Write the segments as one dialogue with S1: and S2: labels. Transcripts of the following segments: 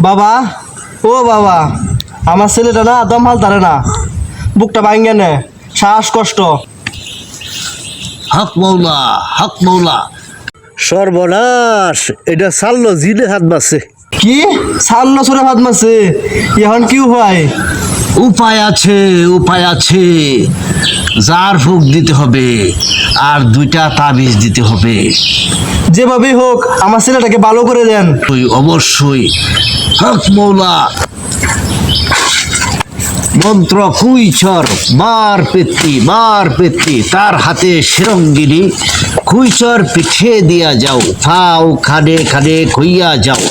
S1: বাবা, ও বাবা, আমার ছেলেটা না দম হালতারে না, বুকটা ভাঙ্গে নে, শ্বাসকষ্ট।
S2: হক মৌলা, হক মৌলা। সর্বনাশ, এটা সাল্লো জিলে হাত বাসে।
S1: কি সাল্লো সরে ভাত মারছে? এখন কি হয়?
S2: উপায় আছে, উপায় আছে। জার ফুক দিতে হবে আর 2টা তাবিজ দিতে হবে।
S1: যেভাবেই হোক আমার ছেলেটাকে ভালো করে দেন।
S2: অবশ্যই। হক মৌলা। মন্ত্র কুইচর মার পেত্তি তার হাতে শিরঙ্গিনী কুইচর পিঠে দিয়া যাও, ফাও খানে খানে খুইয়া যাও।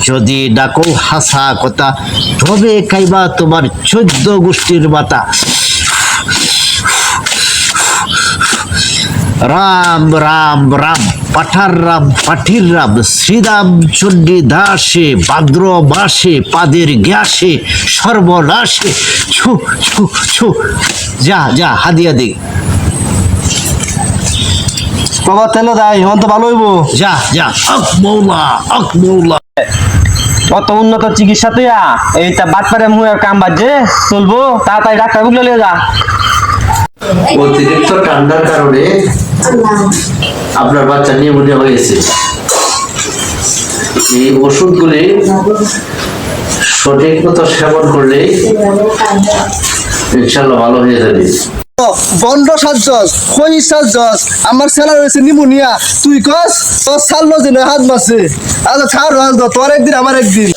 S2: যদি ডাকো হাসা কথা, তবে খাইবা তোমার 14 গোষ্ঠীর মাতা। রাম রাম রাম, পাঠির রাম, শ্রীরাম চণ্ডী দাসে, ভাদ্র মাসে পাদের গ্যাসে, সর্বনাশে। ছু ছু ছু। যা যা হাদিয়া দে।
S1: বাবা তেলে দেয়, এখন তো ভালো হইব।
S2: যা যা। হক মৌলা, হক মৌলা।
S3: অত উন্নত চিকিৎসা তুই এইটা বাটপারে মুয়ে কাম বাজে চলবো, তাড়াতাড়ি ডাক্তার বুঝলে লিয়ে যা।
S2: অতিরিক্ত ঠান্ডার কারণে আপনার বাচ্চা নিউমোনিয়া হয়েছে। এই ওষুধগুলি সঠিক মতো সেবন করলে ইনশাল্লাহ ভালো হয়ে যাবে।
S1: বন্ড সাজস, খই সাজস, আমার ছেলে রয়েছে নিমোনিয়া, তুই কস তোর সাল্লো যে হাত মারছে। আচ্ছা ছাড়, তোর একদিন আমার একদিন।